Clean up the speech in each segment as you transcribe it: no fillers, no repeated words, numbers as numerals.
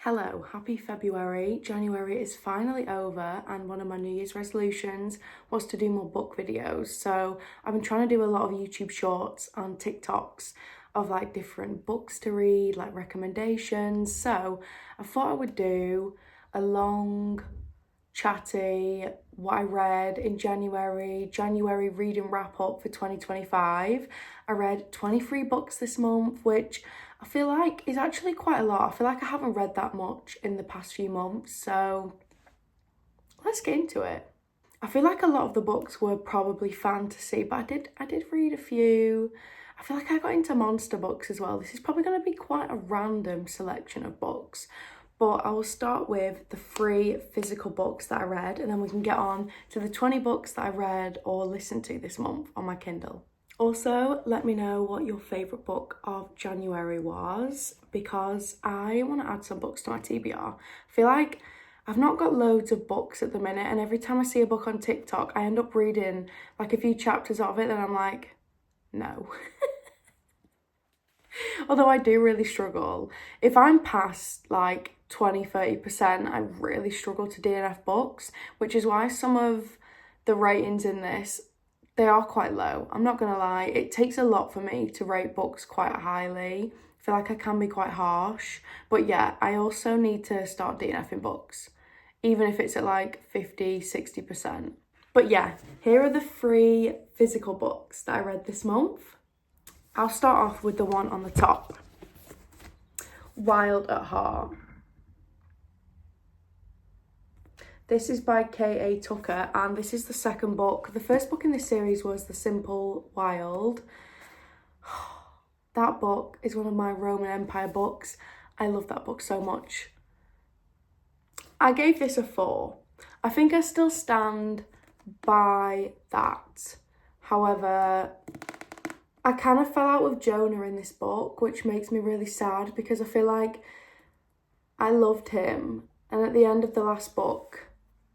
Hello, happy February. January is finally over and one of my New Year's resolutions was to do more book videos. So I've been trying to do a lot of YouTube shorts and TikToks of like different books to read, like recommendations. So I thought I would do a long, chatty, what I read in January reading wrap up for 2025. I read 23 books this month, which I feel like is actually quite a lot. I feel like I haven't read that much in the past few months, so let's get into it. I feel like a lot of the books were probably fantasy, but I did read a few. I feel like I got into monster books as well. This is probably going to be quite a random selection of books, but I will start with the 3 physical books that I read, and then we can get on to the 20 books that I read or listened to this month on my Kindle. Also, let me know what your favourite book of January was, because I want to add some books to my TBR. I feel like I've not got loads of books at the minute, and every time I see a book on TikTok, I end up reading like a few chapters of it, and I'm like, no. Although I do really struggle. If I'm past like 20-30%, I really struggle to DNF books, which is why some of the ratings in this, they are quite low. I'm not gonna lie, it takes a lot for me to rate books quite highly. I feel like I can be quite harsh, but yeah, I also need to start DNFing books, even if it's at like 50-60%. But yeah, here are the 3 physical books that I read this month. I'll start off with the one on the top, Wild at Heart. This is by K.A. Tucker, and this is the second book. The first book in this series was The Simple Wild. That book is one of my Roman Empire books. I love that book so much. I gave this a 4. I think I still stand by that. However, I kind of fell out with Jonah in this book, which makes me really sad because I feel like I loved him. And at the end of the last book,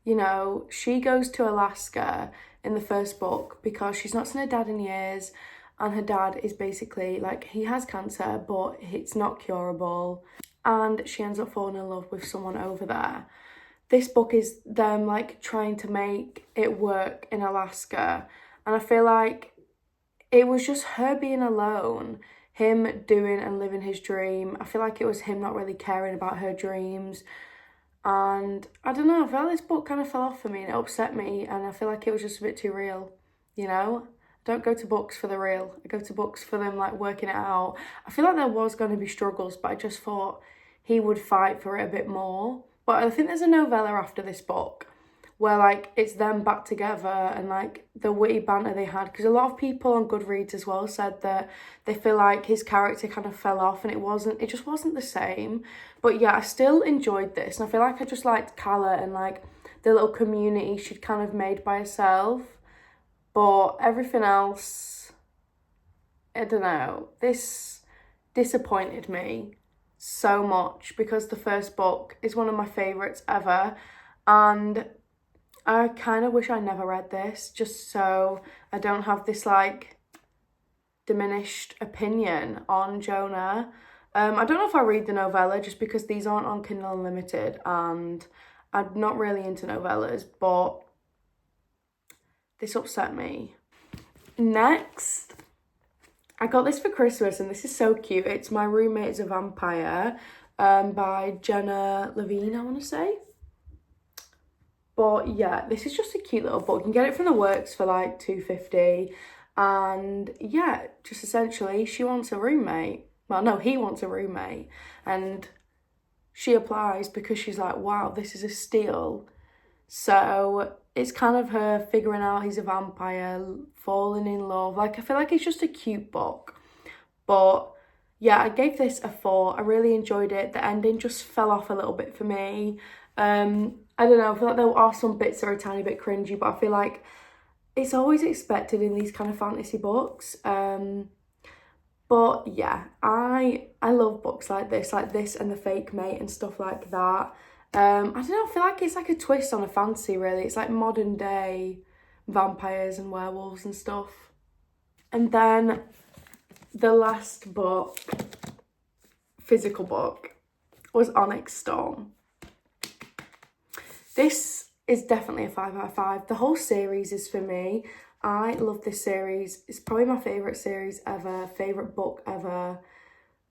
you know, she goes to Alaska in the first book because she's not seen her dad in years, and her dad is basically like, he has cancer, but it's not curable, and she ends up falling in love with someone over there. This book is them like trying to make it work in Alaska, and I feel like it was just her being alone, him doing and living his dream. I feel like it was him not really caring about her dreams. And I don't know, I felt this book kind of fell off for me and it upset me, and I feel like it was just a bit too real, you know? I don't go to books for the real. I go to books for them like working it out. I feel like there was going to be struggles, but I just thought he would fight for it a bit more. But I think there's a novella after this book where like it's them back together and like the witty banter they had, because a lot of people on Goodreads as well said that they feel like his character kind of fell off and it just wasn't the same. But yeah, I still enjoyed this, and I feel like I just liked Calla and like the little community she'd kind of made by herself. But everything else, I don't know, this disappointed me so much because the first book is one of my favourites ever, and I kind of wish I never read this, just so I don't have this like diminished opinion on Jonah. I don't know if I read the novella just because these aren't on Kindle Unlimited and I'm not really into novellas, but this upset me. Next, I got this for Christmas and this is so cute. It's My Roommate is a Vampire by Jenna Levine, I want to say. But yeah, this is just a cute little book. You can get it from the works for like $2.50. And yeah, just essentially she wants a roommate. Well, no, he wants a roommate. And she applies because she's like, wow, this is a steal. So it's kind of her figuring out he's a vampire, falling in love. Like, I feel like it's just a cute book. But yeah, I gave this a 4. I really enjoyed it. The ending just fell off a little bit for me. I don't know, I feel like there are some bits that are a tiny bit cringy, but I feel like it's always expected in these kind of fantasy books. But yeah, I love books like this and The Fake Mate and stuff like that. I don't know, I feel like it's like a twist on a fantasy, really. It's like modern day vampires and werewolves and stuff. And then the last book, physical book, was Onyx Storm. This is definitely a 5 out of 5. The whole series is for me. I love this series. It's probably my favourite series ever, favourite book ever.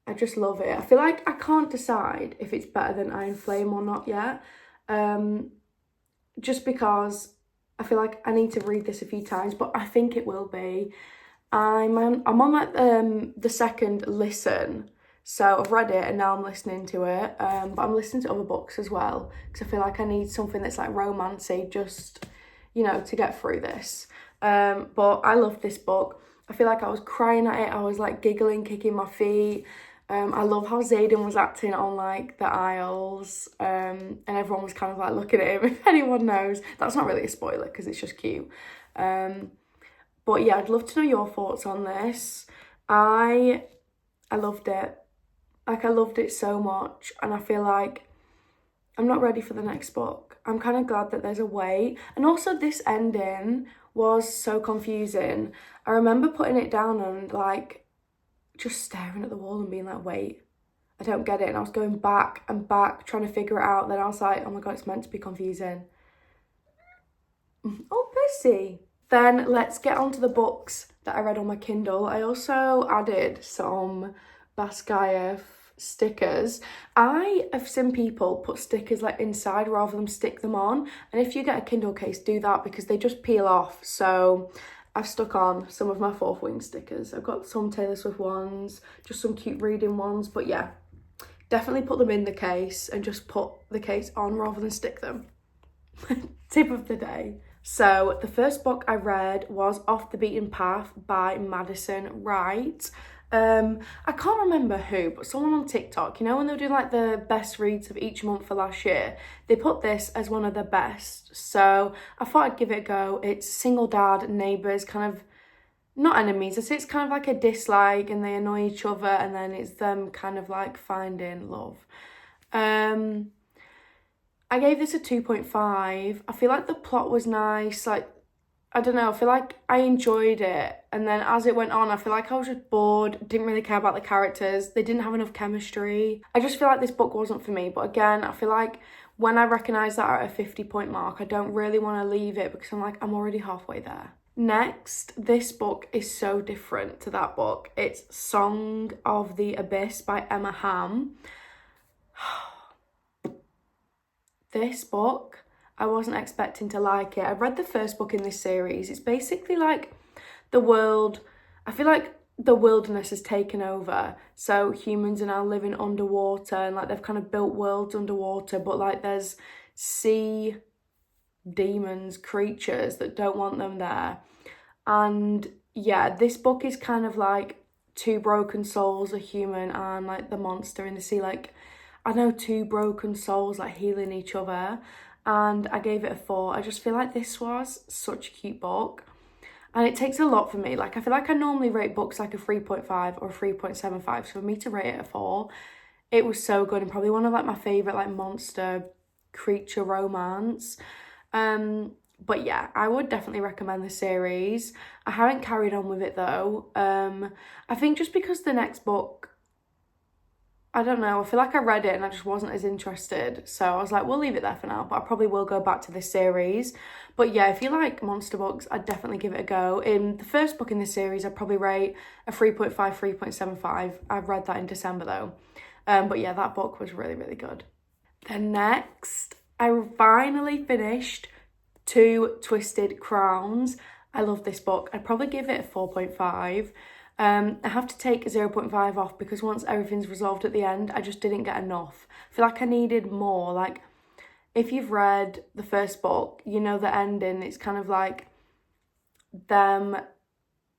I just love it. I feel like I can't decide if it's better than Iron Flame or not yet. Just because I feel like I need to read this a few times, but I think it will be. I'm on like the second listen, so I've read it and now I'm listening to it. But I'm listening to other books as well because I feel like I need something that's like romancy, just, you know, to get through this. But I love this book. I feel like I was crying at it. I was like giggling, kicking my feet. I love how Xaden was acting on like the aisles, and everyone was kind of like looking at him. If anyone knows, that's not really a spoiler because it's just cute. But yeah, I'd love to know your thoughts on this. I loved it. Like, I loved it so much, and I feel like I'm not ready for the next book. I'm kind of glad that there's a wait. And also this ending was so confusing. I remember putting it down and like just staring at the wall and being like, wait, I don't get it. And I was going back and back trying to figure it out. Then I was like, oh my God, it's meant to be confusing. Oh, Percy. Then let's get on to the books that I read on my Kindle. I also added some Basquiat stickers. I have seen people put stickers like inside rather than stick them on. And if you get a Kindle case, do that because they just peel off. So I've stuck on some of my Fourth Wing stickers. I've got some Taylor Swift ones, just some cute reading ones. But yeah, definitely put them in the case and just put the case on rather than stick them. Tip of the day. So the first book I read was Off the Beaten Path by Madison Wright. I can't remember who, but someone on TikTok, you know, when they were doing like the best reads of each month for last year, they put this as one of the best. So I thought I'd give it a go. It's single dad, neighbours, kind of not enemies. I say it's kind of like a dislike and they annoy each other, and then it's them kind of like finding love. I gave this a 2.5. I feel like the plot was nice. Like, I don't know, I feel like I enjoyed it. And then as it went on, I feel like I was just bored, didn't really care about the characters. They didn't have enough chemistry. I just feel like this book wasn't for me. But again, I feel like when I recognise that at a 50-point mark, I don't really want to leave it because I'm like, I'm already halfway there. Next, this book is so different to that book. It's Song of the Abyss by Emma Hamm. This book, I wasn't expecting to like it. I read the first book in this series. It's basically like the world, I feel like the wilderness has taken over. So humans are now living underwater and like they've kind of built worlds underwater, but like there's sea demons, creatures that don't want them there. And yeah, this book is kind of like two broken souls, a human and like the monster in the sea, like I know two broken souls like healing each other, and I gave it a 4. I just feel like this was such a cute book and it takes a lot for me. Like I feel like I normally rate books like a 3.5 or a 3.75, so for me to rate it a 4, it was so good and probably one of like my favourite like monster creature romance. But yeah, I would definitely recommend the series. I haven't carried on with it though. I think just because the next book, I don't know, I feel like I read it and I just wasn't as interested. So I was like, we'll leave it there for now, but I probably will go back to this series. But yeah, if you like monster books, I'd definitely give it a go. In the first book in this series, I'd probably rate a 3.5, 3.75. I've read that in December though. But yeah, that book was really, really good. Then next, I finally finished Two Twisted Crowns. I love this book. I'd probably give it a 4.5. I have to take a 0.5 off because once everything's resolved at the end, I just didn't get enough. I feel like I needed more. Like, if you've read the first book, you know the ending. It's kind of like them,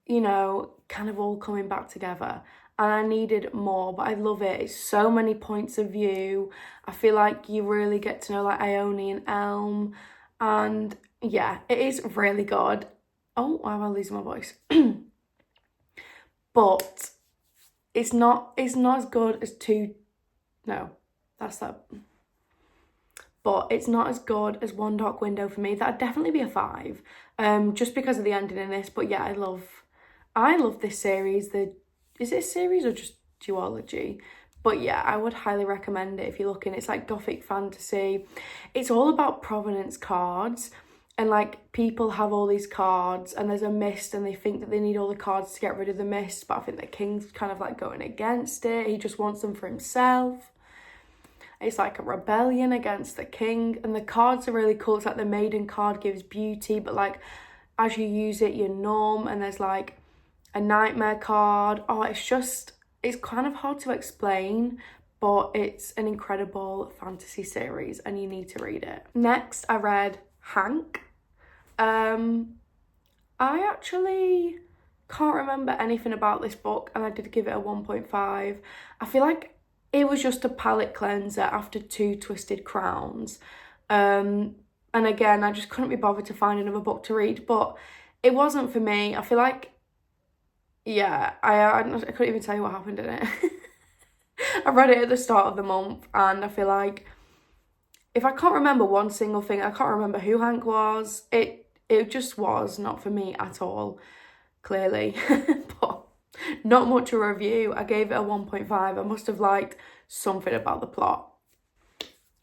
you know, kind of all coming back together. And I needed more, but I love it. It's so many points of view. I feel like you really get to know like Ione and Elm. And yeah, it is really good. Oh, why am I losing my voice? But it's not as good as But it's not as good as One Dark Window for me. That'd definitely be a 5. Just because of the ending in this. But yeah, I love this series. Is it a series or just duology? But yeah, I would highly recommend it if you're looking. It's like gothic fantasy. It's all about provenance cards. And like people have all these cards and there's a mist and they think that they need all the cards to get rid of the mist. But I think the king's kind of like going against it. He just wants them for himself. It's like a rebellion against the king. And the cards are really cool. It's like the maiden card gives beauty. But like as you use it, you're numb. And there's like a nightmare card. Oh, it's kind of hard to explain, but it's an incredible fantasy series and you need to read it. Next, I read Hank. I actually can't remember anything about this book and I did give it a 1.5. I feel like it was just a palate cleanser after Two Twisted Crowns. And again, I just couldn't be bothered to find another book to read, but it wasn't for me. I feel like, yeah, I couldn't even tell you what happened in it. I read it at the start of the month and I feel like if I can't remember one single thing, I can't remember who Hank was. It just was not for me at all, clearly. But not much a review. I gave it a 1.5. I must have liked something about the plot.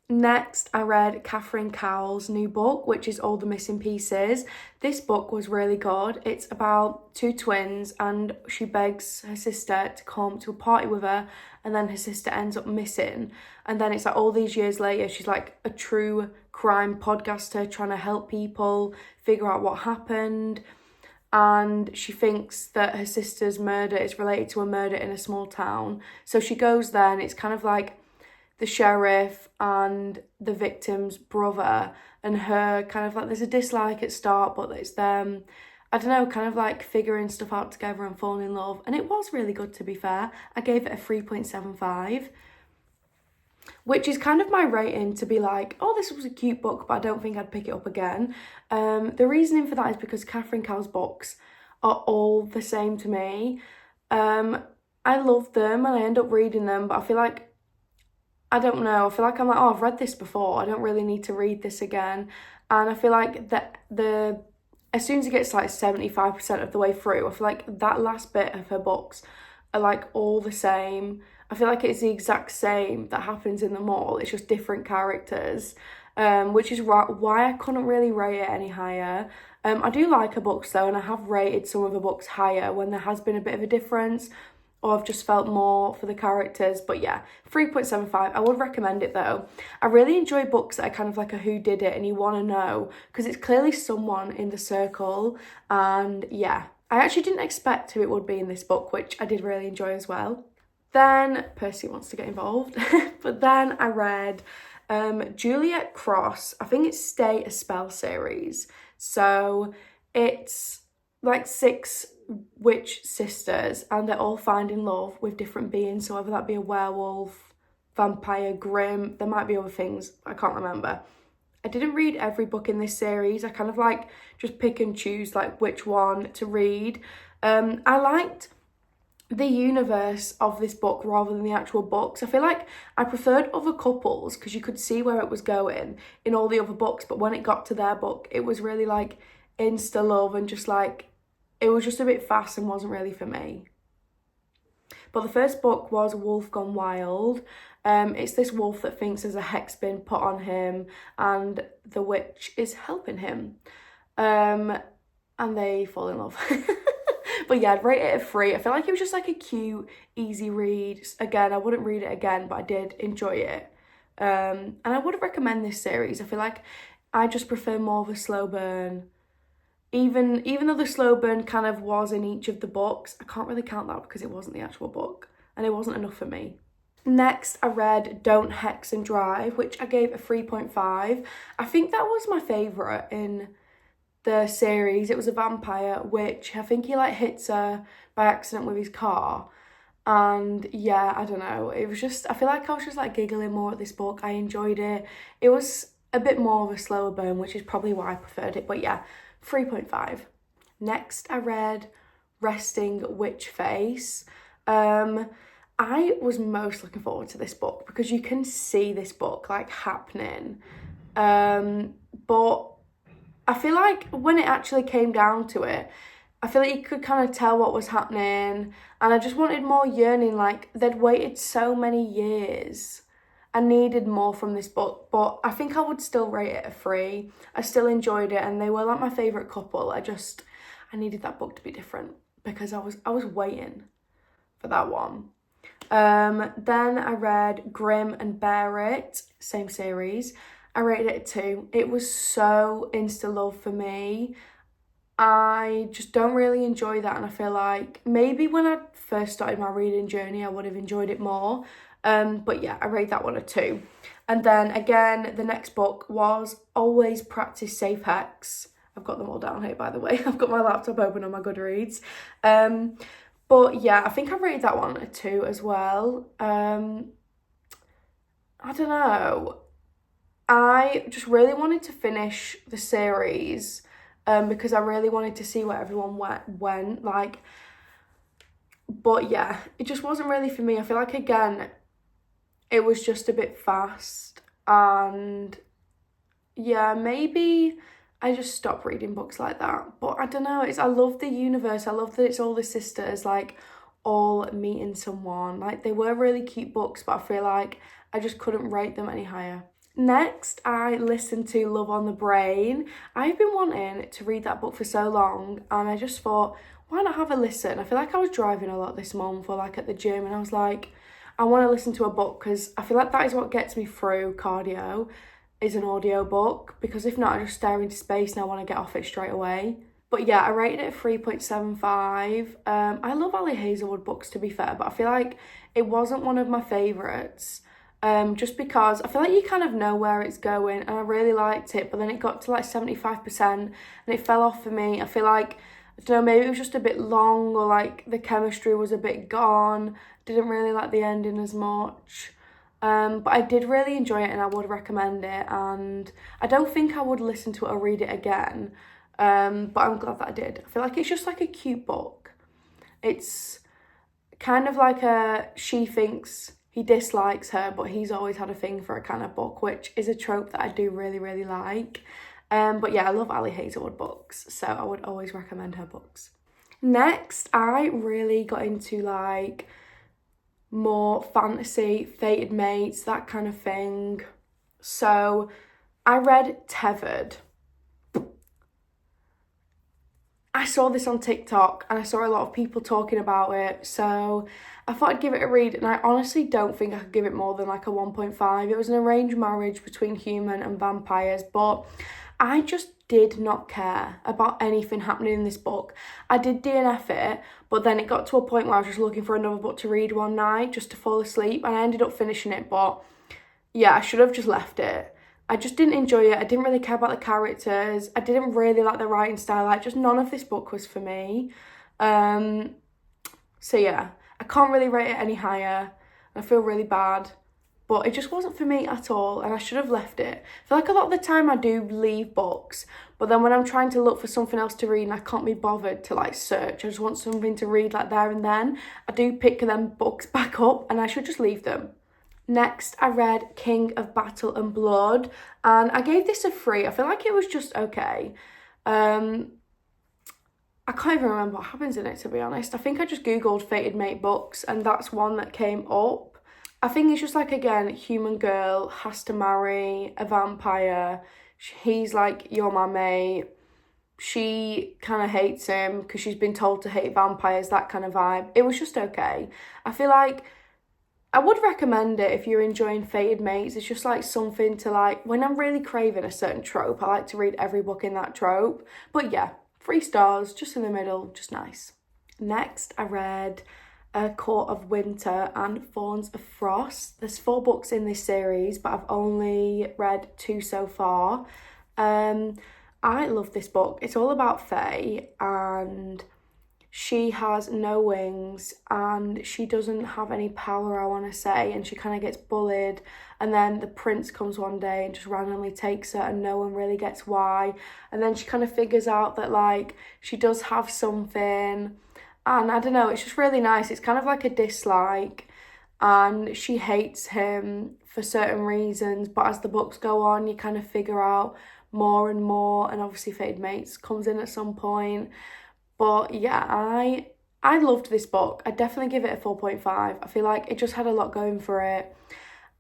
Next, I read Catherine Cowell's new book, which is All the Missing Pieces. This book was really good. It's about two twins and she begs her sister to come to a party with her and then her sister ends up missing. And then it's like all these years later, she's like a true crime podcaster trying to help people figure out what happened. And she thinks that her sister's murder is related to a murder in a small town. So she goes there and it's kind of like the sheriff and the victim's brother and her kind of like, there's a dislike at start, but it's them, I don't know, kind of like figuring stuff out together and falling in love. And it was really good, to be fair. I gave it a 3.75, which is kind of my rating to be like, oh, this was a cute book, but I don't think I'd pick it up again. The reasoning for that is because Catherine Cowell's books are all the same to me. I love them and I end up reading them, but I feel like, I don't know, I feel like I'm like, oh, I've read this before. I don't really need to read this again. And I feel like as soon as it gets like 75% of the way through, I feel like that last bit of her books are like all the same. I feel like it's the exact same that happens in them all. It's just different characters, which is why I couldn't really rate it any higher. I do like her books though, and I have rated some of her books higher when there has been a bit of a difference or I've just felt more for the characters. But yeah, 3.75. I would recommend it though. I really enjoy books that are kind of like a who did it and you want to know because it's clearly someone in the circle. And yeah, I actually didn't expect who it would be in this book, which I did really enjoy as well. Then Percy wants to get involved. But then I read Juliet Cross. I think it's Stay a Spell series. So it's like 6 witch sisters and they're all finding love with different beings. So whether that be a werewolf, vampire, grimm, there might be other things. I can't remember. I didn't read every book in this series. I kind of like just pick and choose like which one to read. I liked the universe of this book rather than the actual books. I feel like I preferred other couples because you could see where it was going in all the other books, but when it got to their book it was really like insta love and just like it was just a bit fast and wasn't really for me. But the first book was Wolf Gone Wild. It's this wolf that thinks there's a hex been put on him and the witch is helping him, and they fall in love. But yeah, I'd rate it a 3. I feel like it was just like a cute, easy read. Again, I wouldn't read it again, but I did enjoy it. And I would recommend this series. I feel like I just prefer more of a slow burn. Even though the slow burn kind of was in each of the books, I can't really count that because it wasn't the actual book. And it wasn't enough for me. Next, I read Don't Hex and Drive, which I gave a 3.5. I think that was my favourite in the series. It was a vampire witch. I think he like hits her by accident with his car. And yeah, I don't know. It was just, I feel like I was just like giggling more at this book. I enjoyed it. It was a bit more of a slower burn, which is probably why I preferred it. But yeah, 3.5. Next, I read Resting Witch Face. I was most looking forward to this book because you can see this book like happening. But I feel like when it actually came down to it, I feel like you could kind of tell what was happening, and I just wanted more yearning. Like, they'd waited so many years. I needed more from this book, but I think I would still rate it a 3. I still enjoyed it, and they were like my favourite couple. I needed that book to be different because I was waiting for that one. Then I read Grim and Bear It, same series. I rated it a 2. It was so insta-love for me. I just don't really enjoy that, and I feel like maybe when I first started my reading journey I would have enjoyed it more. But yeah, I rate that one a 2. And then again, the next book was Always Practice Safe Hex. I've got them all down here, by the way. I've got my laptop open on my Goodreads. But yeah, I think I rated that one a 2 as well. I don't know. I just really wanted to finish the series because I really wanted to see where everyone went. Like, but yeah, it just wasn't really for me. I feel like, again, it was just a bit fast, and yeah, maybe I just stopped reading books like that. But I don't know, I love the universe. I love that it's all the sisters, like, all meeting someone. Like, they were really cute books, but I feel like I just couldn't rate them any higher. Next, I listened to Love on the Brain. I've been wanting to read that book for so long, and I just thought, why not have a listen? I feel like I was driving a lot this month, or like at the gym, and I was like, I want to listen to a book, because I feel like that is what gets me through cardio, is an audio book, because if not, I just stare into space and I want to get off it straight away. But yeah, I rated it a 3.75. I love Ali Hazelwood books, to be fair, but I feel like it wasn't one of my favourites. Just because I feel like you kind of know where it's going, and I really liked it, but then it got to like 75% and it fell off for me. I feel like, I don't know, maybe it was just a bit long, or like the chemistry was a bit gone. Didn't really like the ending as much. But I did really enjoy it, and I would recommend it, and I don't think I would listen to it or read it again. But I'm glad that I did. I feel like it's just like a cute book. It's kind of like she thinks he dislikes her, but he's always had a thing for a kind of book, which is a trope that I do really, really like. But yeah, I love Ali Hazelwood books, so I would always recommend her books. Next, I really got into like more fantasy, fated mates, that kind of thing. So I read Tethered. I saw this on TikTok and I saw a lot of people talking about it, so I thought I'd give it a read, and I honestly don't think I could give it more than like a 1.5. It was an arranged marriage between human and vampires, but I just did not care about anything happening in this book. I did DNF it, but then it got to a point where I was just looking for another book to read one night just to fall asleep, and I ended up finishing it, but yeah, I should have just left it. I just didn't enjoy it. I didn't really care about the characters. I didn't really like the writing style. Like, just none of this book was for me. So yeah, I can't really rate it any higher. I feel really bad, but it just wasn't for me at all, and I should have left it. I feel like a lot of the time I do leave books, but then when I'm trying to look for something else to read and I can't be bothered to like search, I just want something to read like there and then, I do pick them books back up, and I should just leave them. Next, I read King of Battle and Blood, and I gave this a 3. I feel like it was just okay. I can't even remember what happens in it, to be honest. I think I just googled fated mate books, and that's one that came up. I think it's just like, again, human girl has to marry a vampire. He's like, you're my mate. She kind of hates him because she's been told to hate vampires, that kind of vibe. It was just okay. I feel like I would recommend it if you're enjoying fated mates. It's just like something to like, when I'm really craving a certain trope, I like to read every book in that trope. But yeah, 3 stars, just in the middle, just nice. Next, I read Court of Winter and Thorns of Frost. There's 4 books in this series, but I've only read 2 so far. I love this book. It's all about Faye, and she has no wings and she doesn't have any power, I want to say, and she kind of gets bullied, and then the prince comes one day and just randomly takes her, and no one really gets why, and then she kind of figures out that like she does have something, and I don't know, it's just really nice. It's kind of like a dislike, and she hates him for certain reasons, but as the books go on you kind of figure out more and more, and obviously fated mates comes in at some point. But yeah, I loved this book. I'd definitely give it a 4.5. I feel like it just had a lot going for it.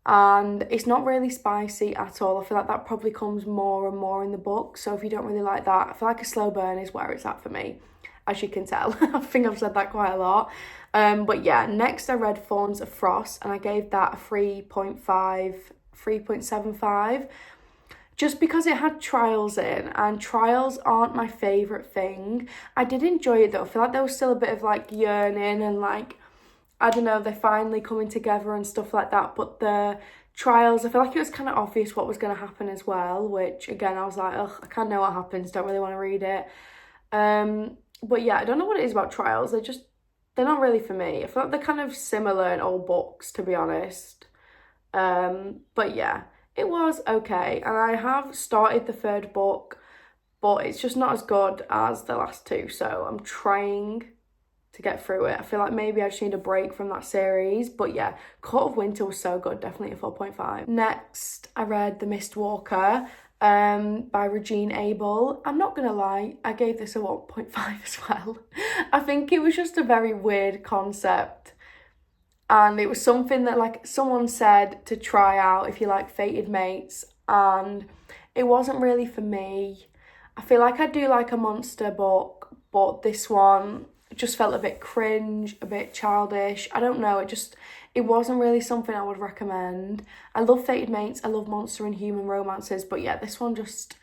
And it's not really spicy at all. I feel like that probably comes more and more in the book. So if you don't really like that, I feel like a slow burn is where it's at for me, as you can tell. I think I've said that quite a lot. But yeah, next I read Thorns of Frost and I gave that a 3.5, 3.75. Just because it had trials in, and trials aren't my favourite thing. I did enjoy it though. I feel like there was still a bit of like yearning and like, I don't know, they're finally coming together and stuff like that. But the trials, I feel like it was kind of obvious what was going to happen as well, which again, I was like, ugh, I kind of know what happens, don't really want to read it. But yeah, I don't know what it is about trials. They're not really for me. I feel like they're kind of similar in all books, to be honest. But yeah, it was okay. And I have started the third book, but it's just not as good as the last two. So I'm trying to get through it. I feel like maybe I just need a break from that series. But yeah, Court of Winter was so good, definitely a 4.5. Next, I read The Mistwalker by Regine Abel. I'm not gonna lie, I gave this a 1.5 as well. I think it was just a very weird concept. And it was something that like someone said to try out if you like Fated Mates, and it wasn't really for me. I feel like I do like a monster book, but this one just felt a bit cringe, a bit childish. I don't know, it wasn't really something I would recommend. I love Fated Mates, I love monster and human romances, but yeah, this one just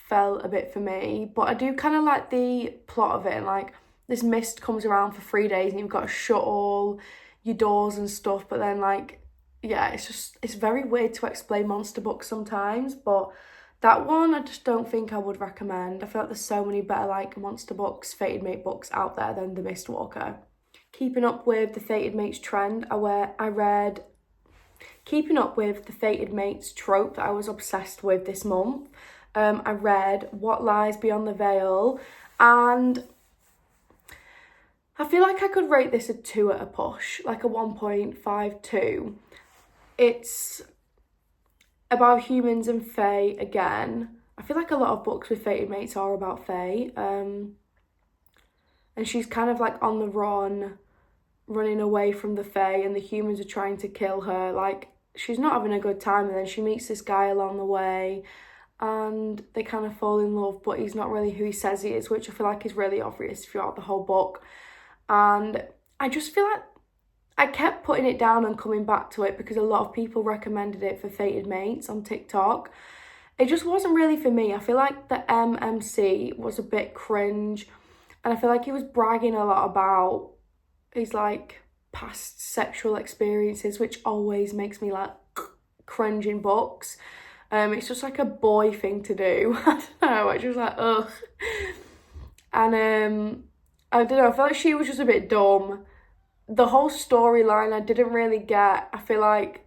fell a bit for me. But I do kind of like the plot of it, and like this mist comes around for 3 days and you've got to shut all your doors and stuff, but then like, yeah, it's very weird to explain monster books sometimes, but that one I just don't think I would recommend. I feel like there's so many better like monster books, Fated Mate books out there than The Mistwalker. Keeping up with the Fated Mates trend, keeping up with the Fated Mates trope that I was obsessed with this month. I read What Lies Beyond the Veil, and I feel like I could rate this a 2 at a push, like a 1.52. It's about humans and fae again. I feel like a lot of books with Fated Mates are about fae. And she's kind of like on the run, running away from the fae, and the humans are trying to kill her. Like, she's not having a good time, and then she meets this guy along the way, and they kind of fall in love, but he's not really who he says he is, which I feel like is really obvious throughout the whole book. And I just feel like I kept putting it down and coming back to it because a lot of people recommended it for Fated Mates on TikTok. It just wasn't really for me. I feel like the MMC was a bit cringe, and I feel like he was bragging a lot about his like past sexual experiences, which always makes me like cringe in books. It's just like a boy thing to do. I don't know, I just like ugh. And I don't know, I feel like she was just a bit dumb. The whole storyline I didn't really get. I feel like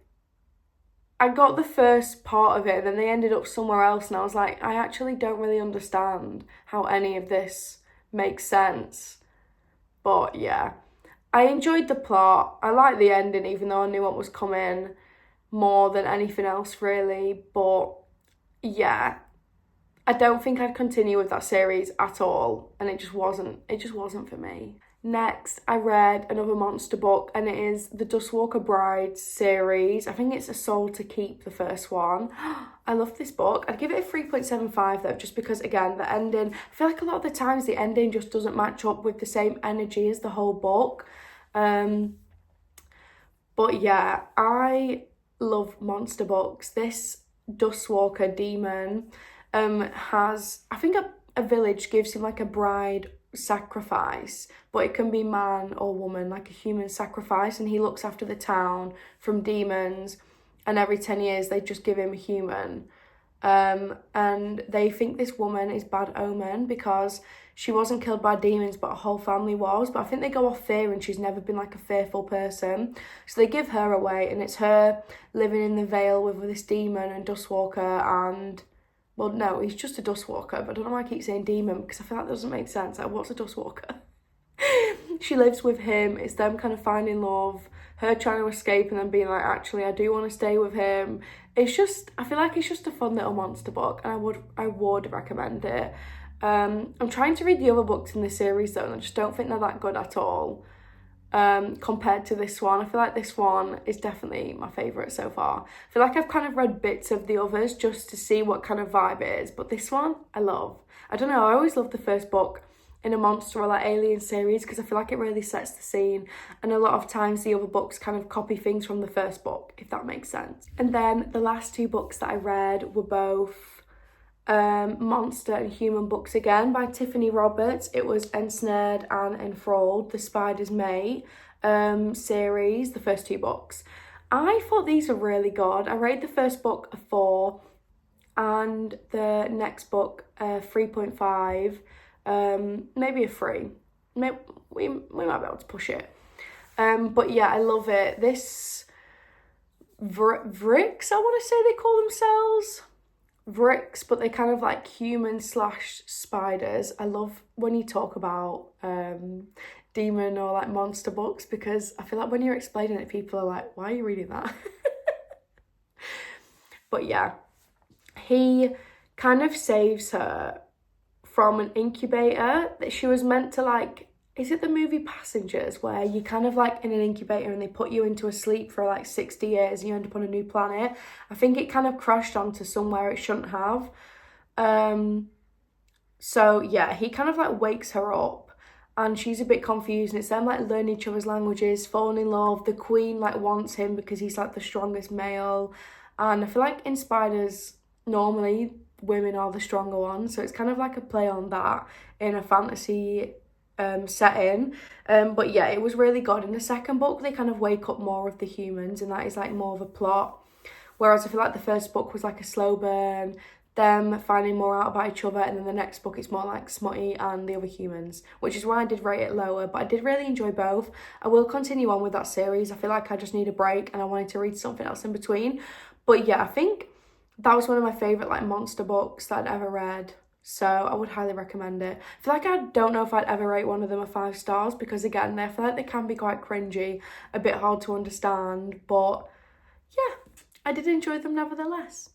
I got the first part of it and then they ended up somewhere else, and I was like, I actually don't really understand how any of this makes sense. But yeah, I enjoyed the plot. I liked the ending, even though I knew what was coming more than anything else really. But yeah, I don't think I'd continue with that series at all, and it just wasn't for me. Next, I read another monster book, and it is the Dustwalker Brides series. I think it's A Soul to Keep, the first one. I love this book. I'd give it a 3.75 though, just because again, the ending, I feel like a lot of the times the ending just doesn't match up with the same energy as the whole book. But yeah, I love monster books. This Dustwalker demon has, I think a village gives him like a bride sacrifice, but it can be man or woman, like a human sacrifice, and he looks after the town from demons, and every 10 years they just give him a human. And they think this woman is bad omen because she wasn't killed by demons, but her whole family was. But I think they go off fear, and she's never been like a fearful person. So they give her away, and it's her living in the Vale with this demon and Dustwalker, and well, no, he's just a Dustwalker, but I don't know why I keep saying demon because I feel like that doesn't make sense. Like, what's a Dustwalker? She lives with him. It's them kind of finding love, her trying to escape, and then being like, actually, I do want to stay with him. It's just, I feel like it's just a fun little monster book, and I would recommend it. I'm trying to read the other books in this series though, and I just don't think they're that good at all. Compared to this one. I feel like this one is definitely my favourite so far. I feel like I've kind of read bits of the others just to see what kind of vibe it is, but this one I love. I don't know, I always love the first book in a monster or like alien series because I feel like it really sets the scene, and a lot of times the other books kind of copy things from the first book, if that makes sense. And then the last two books that I read were both monster and human books again by Tiffany Roberts. It was Ensnared and Enthralled, the Spider's Mate series, the first two books. I thought these were really good. I rated the first book a 4 and the next book a 3.5, maybe a 3. Maybe we might be able to push it. But yeah, I love it. This Vricks, I want to say they call themselves. Vricks, but they're kind of like human / spiders. I love when you talk about demon or like monster books, because I feel like when you're explaining it, people are like, why are you reading that? But yeah, he kind of saves her from an incubator that she was meant to like. Is it the movie Passengers, where you kind of like in an incubator and they put you into a sleep for like 60 years and you end up on a new planet? I think it kind of crashed onto somewhere it shouldn't have. So yeah, he kind of like wakes her up and she's a bit confused, and it's them like learning each other's languages, falling in love. The queen like wants him because he's like the strongest male. And I feel like in spiders, normally women are the stronger ones. So it's kind of like a play on that in a fantasy setting. But yeah, it was really good. In the second book, they kind of wake up more of the humans, and that is like more of a plot. Whereas I feel like the first book was like a slow burn, them finding more out about each other, and then the next book it's more like Smutty and the other humans, which is why I did rate it lower. But I did really enjoy both. I will continue on with that series. I feel like I just need a break and I wanted to read something else in between. But yeah, I think that was one of my favourite like monster books that I'd ever read. So I would highly recommend it. I feel like I don't know if I'd ever rate one of them a 5 stars, because again, I feel like they can be quite cringy, a bit hard to understand, but yeah, I did enjoy them nevertheless.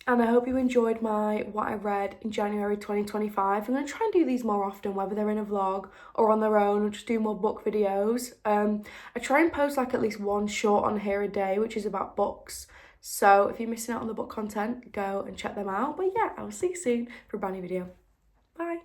And I hope you enjoyed what I read in January 2025. I'm going to try and do these more often, whether they're in a vlog or on their own, or just do more book videos. I try and post like at least one short on here a day, which is about books. So if you're missing out on the book content, go and check them out. But yeah, I will see you soon for a brand new video. Bye.